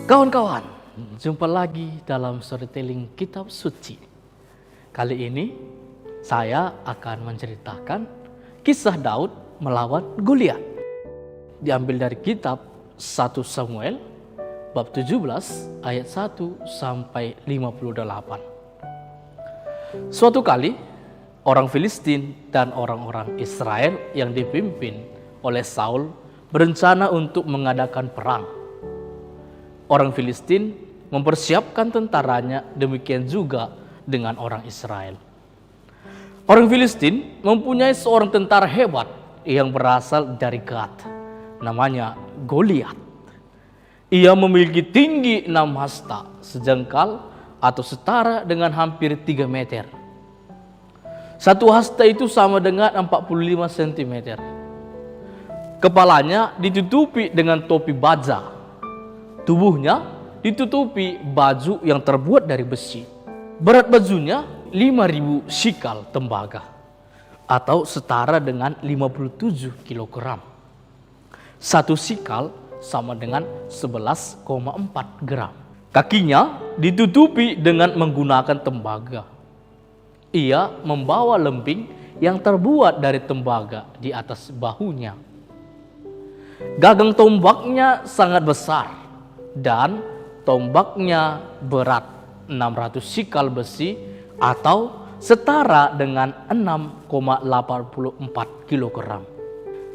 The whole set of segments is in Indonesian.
Kawan-kawan, jumpa lagi dalam storytelling kitab suci. Kali ini saya akan menceritakan kisah Daud melawan Goliat. Diambil dari kitab 1 Samuel bab 17 ayat 1 sampai 58. Suatu kali orang Filistin dan orang-orang Israel yang dipimpin oleh Saul berencana untuk mengadakan perang. Orang Filistin mempersiapkan tentaranya, demikian juga dengan orang Israel. Orang Filistin mempunyai seorang tentara hebat yang berasal dari Gad, namanya Goliat. Ia memiliki tinggi 6 hasta, sejengkal atau setara dengan hampir 3 meter. Satu hasta itu sama dengan 45 cm. Kepalanya ditutupi dengan topi baja. Tubuhnya ditutupi baju yang terbuat dari besi. Berat bajunya 5.000 shikal tembaga atau setara dengan 57 kg. Satu shikal sama dengan 11,4 gram. Kakinya ditutupi dengan menggunakan tembaga. Ia membawa lembing yang terbuat dari tembaga di atas bahunya. Gagang tombaknya sangat besar dan tombaknya berat 600 shikal besi atau setara dengan 6,84 kg.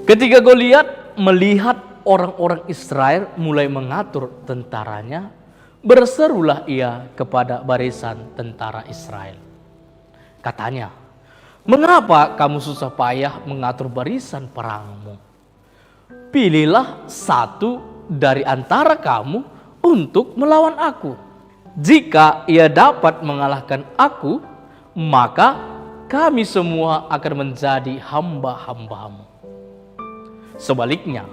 Ketika Goliat melihat orang-orang Israel mulai mengatur tentaranya, berserulah ia kepada barisan tentara Israel. Katanya, "Mengapa kamu susah payah mengatur barisan perangmu? Pilihlah satu dari antara kamu untuk melawan aku. Jika ia dapat mengalahkan aku, maka kami semua akan menjadi hamba-hambamu. Sebaliknya,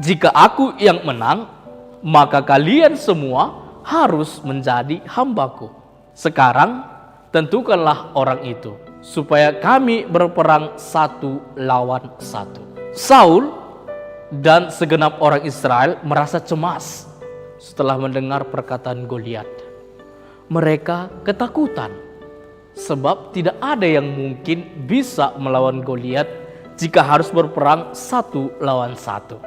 jika aku yang menang, maka kalian semua harus menjadi hambaku. Sekarang tentukanlah orang itu, supaya kami berperang satu lawan satu." Saul dan segenap orang Israel merasa cemas setelah mendengar perkataan Goliat. Mereka ketakutan sebab tidak ada yang mungkin bisa melawan Goliat jika harus berperang satu lawan satu.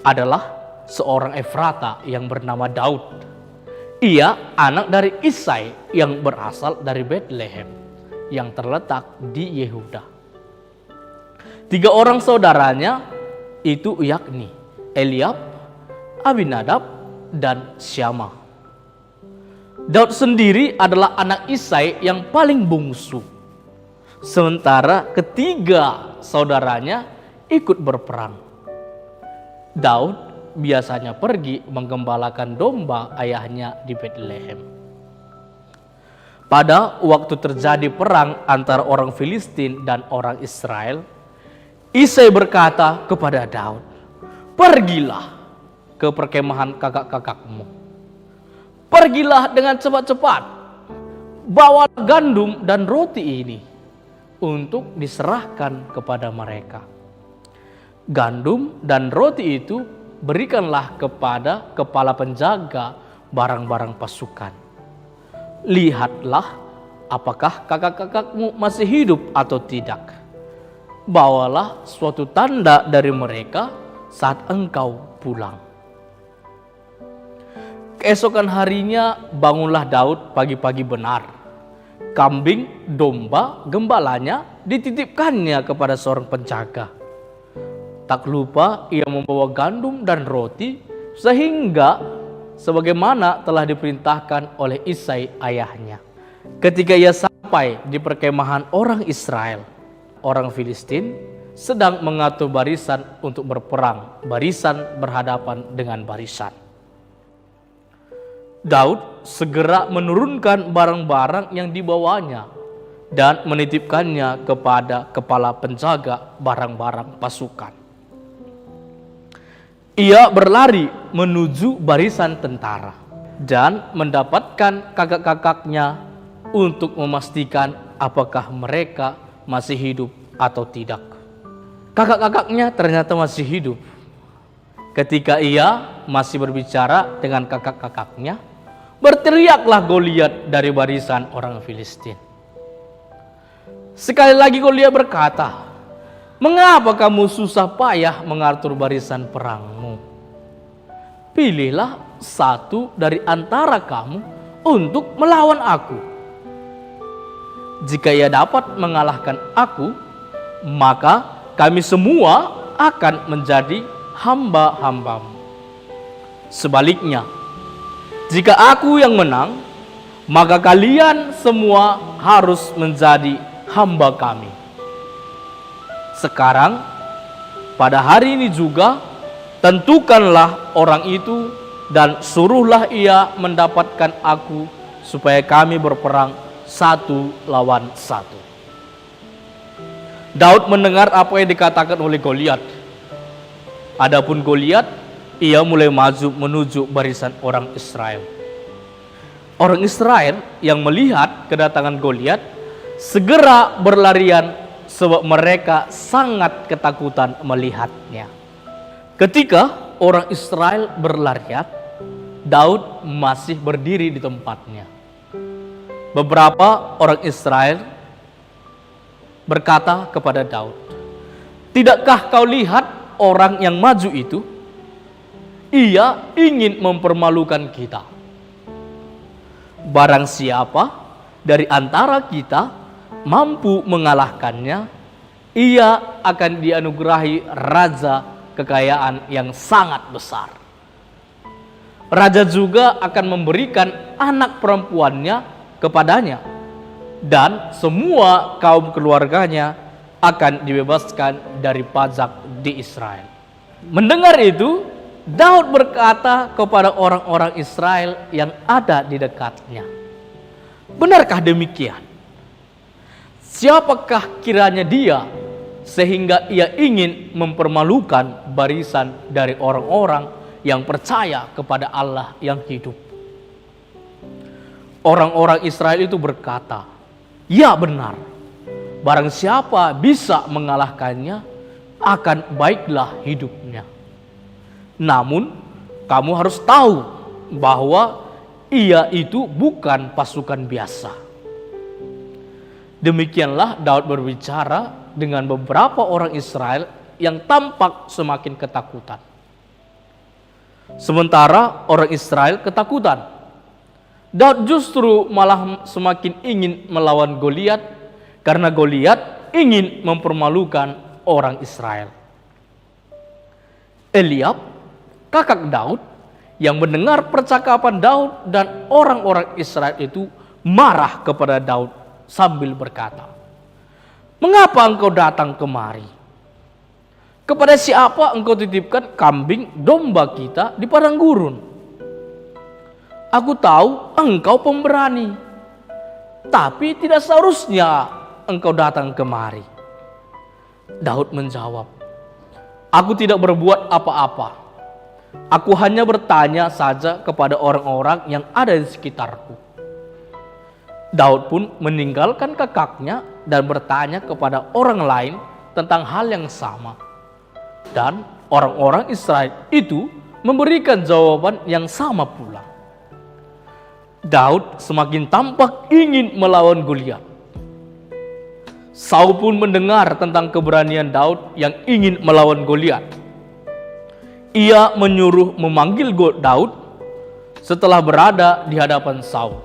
Adalah seorang Efrata yang bernama Daud. Ia anak dari Isai yang berasal dari Betlehem yang terletak di Yehuda. 3 orang saudaranya itu yakni Eliab, Abinadab, dan Syama. Daud sendiri adalah anak Isai yang paling bungsu. Sementara ketiga saudaranya ikut berperang. Daud biasanya pergi menggembalakan domba ayahnya di Betlehem. Pada waktu terjadi perang antara orang Filistin dan orang Israel, Isai berkata kepada Daud, "Pergilah ke perkemahan kakak-kakakmu. Pergilah dengan cepat-cepat. Bawa gandum dan roti ini untuk diserahkan kepada mereka. Gandum dan roti itu berikanlah kepada kepala penjaga barang-barang pasukan. Lihatlah apakah kakak-kakakmu masih hidup atau tidak. Bawalah suatu tanda dari mereka saat engkau pulang." Keesokan harinya bangunlah Daud pagi-pagi benar. Kambing, domba, gembalanya dititipkannya kepada seorang penjaga. Tak lupa ia membawa gandum dan roti sehingga sebagaimana telah diperintahkan oleh Isai ayahnya. Ketika ia sampai di perkemahan orang Israel, orang Filistin sedang mengatur barisan untuk berperang, barisan berhadapan dengan barisan. Daud segera menurunkan barang-barang yang dibawanya dan menitipkannya kepada kepala penjaga barang-barang pasukan. Ia berlari menuju barisan tentara dan mendapatkan kakak-kakaknya untuk memastikan apakah mereka masih hidup atau tidak. Kakak-kakaknya ternyata masih hidup. Ketika ia masih berbicara dengan kakak-kakaknya, berteriaklah Goliat dari barisan orang Filistin. Sekali lagi Goliat berkata, "Mengapa kamu susah payah mengatur barisan perangmu? Pilihlah satu dari antara kamu untuk melawan aku. Jika ia dapat mengalahkan aku, maka kami semua akan menjadi hamba-hambamu. Sebaliknya, jika aku yang menang, maka kalian semua harus menjadi hamba kami. Sekarang, pada hari ini juga, tentukanlah orang itu dan suruhlah ia mendapatkan aku supaya kami berperang satu lawan satu." Daud mendengar apa yang dikatakan oleh Goliat. Adapun Goliat, ia mulai maju menuju barisan orang Israel. Orang Israel yang melihat kedatangan Goliat segera berlarian sebab mereka sangat ketakutan melihatnya. Ketika orang Israel berlarian, Daud masih berdiri di tempatnya. Beberapa orang Israel berkata kepada Daud, "Tidakkah kau lihat orang yang maju itu? Ia ingin mempermalukan kita. Barang siapa dari antara kita mampu mengalahkannya, ia akan dianugerahi raja kekayaan yang sangat besar. Raja juga akan memberikan anak perempuannya kepadanya, dan semua kaum keluarganya akan dibebaskan dari pajak di Israel." Mendengar itu, Daud berkata kepada orang-orang Israel yang ada di dekatnya, "Benarkah demikian? Siapakah kiranya dia sehingga ia ingin mempermalukan barisan dari orang-orang yang percaya kepada Allah yang hidup?" Orang-orang Israel itu berkata, "Ya benar, barang siapa bisa mengalahkannya, akan baiklah hidupnya. Namun kamu harus tahu bahwa ia itu bukan pasukan biasa." Demikianlah Daud berbicara dengan beberapa orang Israel yang tampak semakin ketakutan. Sementara orang Israel ketakutan, Daud justru malah semakin ingin melawan Goliat karena Goliat ingin mempermalukan orang Israel. Eliab, kakak Daud, yang mendengar percakapan Daud dan orang-orang Israel itu marah kepada Daud sambil berkata, "Mengapa engkau datang kemari? Kepada siapa engkau titipkan kambing domba kita di padang gurun? Aku tahu engkau pemberani, tapi tidak seharusnya engkau datang kemari." Daud menjawab, "Aku tidak berbuat apa-apa. Aku hanya bertanya saja kepada orang-orang yang ada di sekitarku." Daud pun meninggalkan kakaknya dan bertanya kepada orang lain tentang hal yang sama. Dan orang-orang Israel itu memberikan jawaban yang sama pula. Daud semakin tampak ingin melawan Goliat. Saul pun mendengar tentang keberanian Daud yang ingin melawan Goliat. Ia menyuruh memanggil Daud. Setelah berada di hadapan Saul,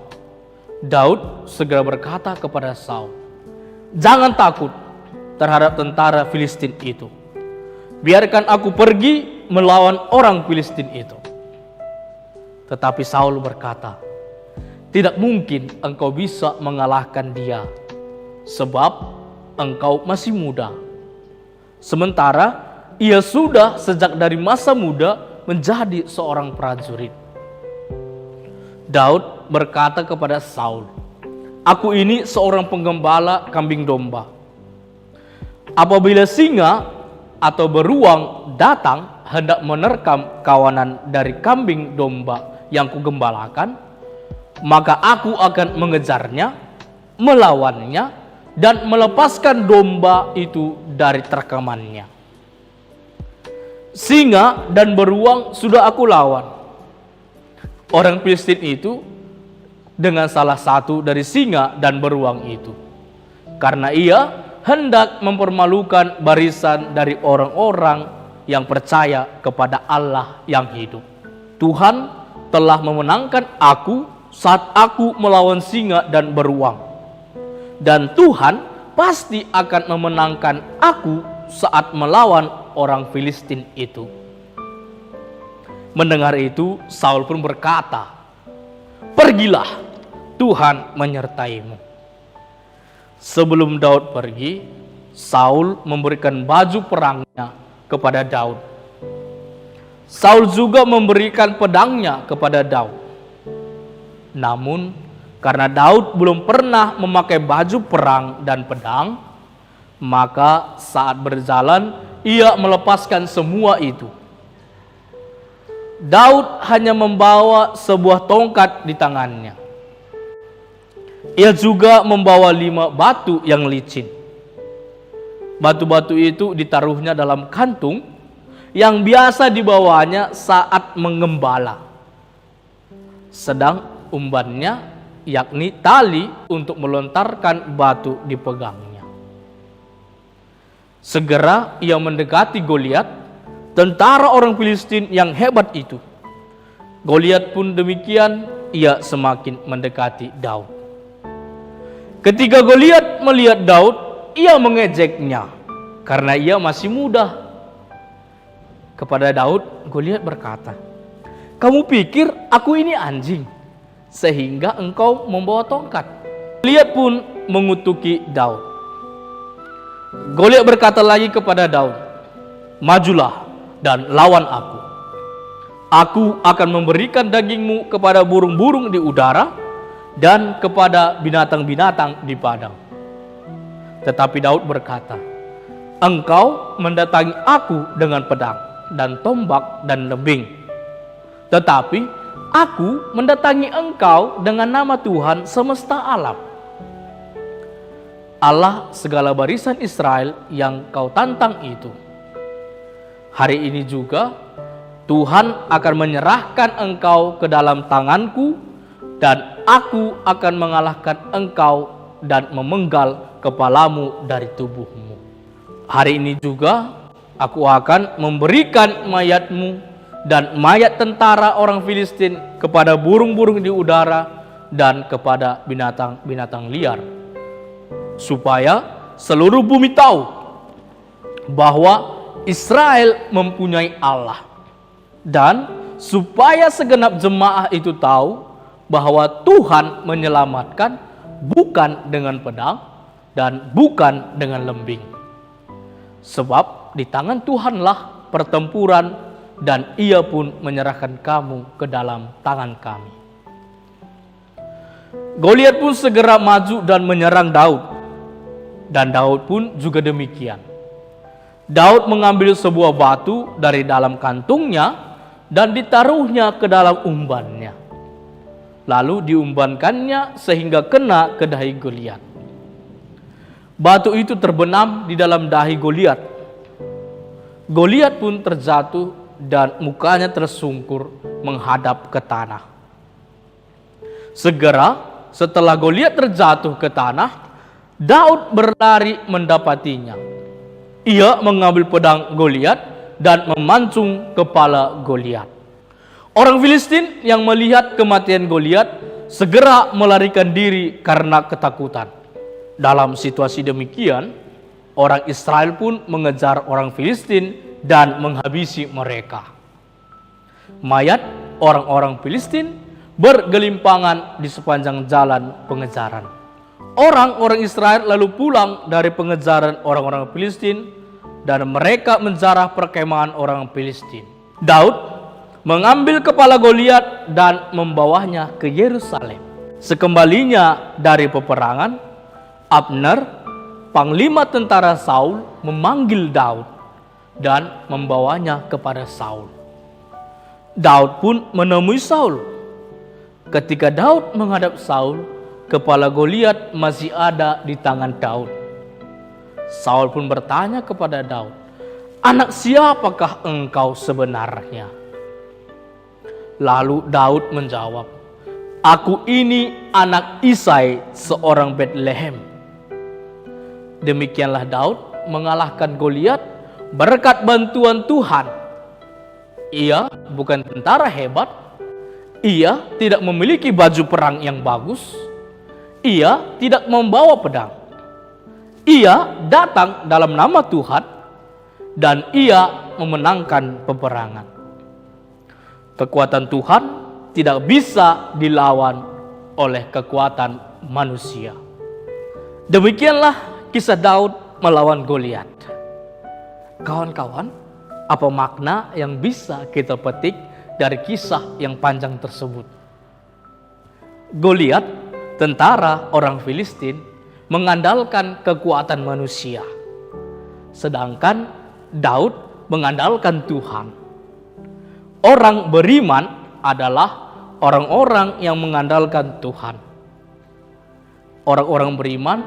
Daud segera berkata kepada Saul, "Jangan takut terhadap tentara Filistin itu. Biarkan aku pergi melawan orang Filistin itu." Tetapi Saul berkata, "Tidak mungkin engkau bisa mengalahkan dia, sebab engkau masih muda. Sementara ia sudah sejak dari masa muda menjadi seorang prajurit." Daud berkata kepada Saul, "Aku ini seorang penggembala kambing domba. Apabila singa atau beruang datang hendak menerkam kawanan dari kambing domba yang kugembalakan, maka aku akan mengejarnya, melawannya, dan melepaskan domba itu dari terkamannya." Singa dan beruang sudah aku lawan. Orang Filistin itu dengan salah satu dari singa dan beruang itu, karena ia hendak mempermalukan barisan dari orang-orang yang percaya kepada Allah yang hidup. Tuhan telah memenangkan aku saat aku melawan singa dan beruang, dan Tuhan pasti akan memenangkan aku saat melawan orang Filistin itu. Mendengar itu, Saul pun berkata, "Pergilah, Tuhan menyertaimu." Sebelum Daud pergi, Saul memberikan baju perangnya kepada Daud. Saul juga memberikan pedangnya kepada Daud. Namun, karena Daud belum pernah memakai baju perang dan pedang, maka saat berjalan ia melepaskan semua itu. Daud hanya membawa sebuah tongkat di tangannya. Ia juga membawa 5 batu yang licin. Batu-batu itu ditaruhnya dalam kantung yang biasa dibawanya saat mengembala. Sedang umbannya, yakni tali untuk melontarkan batu dipegangnya. Segera ia mendekati Goliat, tentara orang Filistin yang hebat itu. Goliat pun demikian, ia semakin mendekati Daud. Ketika Goliat melihat Daud, ia mengejeknya karena ia masih muda. Kepada Daud, Goliat berkata, "Kamu pikir aku ini anjing, sehingga engkau membawa tongkat?" Goliat pun mengutuki Daud. Goliat berkata lagi kepada Daud, "Majulah dan lawan aku. Aku akan memberikan dagingmu kepada burung-burung di udara dan kepada binatang-binatang di padang." Tetapi Daud berkata, "Engkau mendatangi aku dengan pedang dan tombak dan lembing. Tetapi aku mendatangi engkau dengan nama Tuhan semesta alam, Allah segala barisan Israel yang kau tantang itu. Hari ini juga Tuhan akan menyerahkan engkau ke dalam tanganku, dan aku akan mengalahkan engkau dan memenggal kepalamu dari tubuhmu. Hari ini juga aku akan memberikan mayatmu dan mayat tentara orang Filistin kepada burung-burung di udara dan kepada binatang-binatang liar, supaya seluruh bumi tahu bahwa Israel mempunyai Allah, dan supaya segenap jemaah itu tahu bahwa Tuhan menyelamatkan bukan dengan pedang dan bukan dengan lembing. Sebab di tangan Tuhanlah pertempuran, dan ia pun menyerahkan kamu ke dalam tangan kami." Goliat pun segera maju dan menyerang Daud, dan Daud pun juga demikian. Daud mengambil sebuah batu dari dalam kantungnya dan ditaruhnya ke dalam umbannya. Lalu diumbankannya sehingga kena ke dahi Goliat. Batu itu terbenam di dalam dahi Goliat. Goliat pun terjatuh dan mukanya tersungkur menghadap ke tanah. Segera setelah Goliat terjatuh ke tanah, Daud berlari mendapatinya. Ia mengambil pedang Goliat dan memancung kepala Goliat. Orang Filistin yang melihat kematian Goliat segera melarikan diri karena ketakutan. Dalam situasi demikian, orang Israel pun mengejar orang Filistin dan menghabisi mereka. Mayat orang-orang Filistin bergelimpangan di sepanjang jalan pengejaran. Orang-orang Israel lalu pulang dari pengejaran orang-orang Filistin, dan mereka menjarah perkemahan orang Filistin. Daud mengambil kepala Goliat dan membawanya ke Yerusalem. Sekembalinya dari peperangan, Abner, panglima tentara Saul, memanggil Daud dan membawanya kepada Saul. Daud pun menemui Saul. Ketika Daud menghadap Saul, kepala Goliat masih ada di tangan Daud. Saul pun bertanya kepada Daud, anak siapakah engkau sebenarnya? Lalu Daud menjawab, aku ini anak Isai, seorang Betlehem. Demikianlah Daud mengalahkan Goliat berkat bantuan Tuhan. Ia bukan tentara hebat, ia tidak memiliki baju perang yang bagus, ia tidak membawa pedang. Ia datang dalam nama Tuhan dan ia memenangkan peperangan. Kekuatan Tuhan tidak bisa dilawan oleh kekuatan manusia. Demikianlah kisah Daud melawan Goliat. Kawan-kawan, apa makna yang bisa kita petik dari kisah yang panjang tersebut? Goliat, tentara orang Filistin, mengandalkan kekuatan manusia, sedangkan Daud mengandalkan Tuhan. Orang beriman adalah orang-orang yang mengandalkan Tuhan. Orang-orang beriman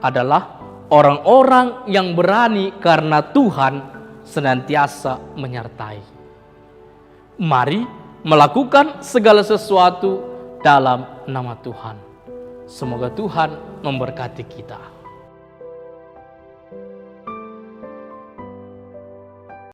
adalah orang-orang yang berani karena Tuhan senantiasa menyertai. Mari melakukan segala sesuatu dalam nama Tuhan. Semoga Tuhan memberkati kita.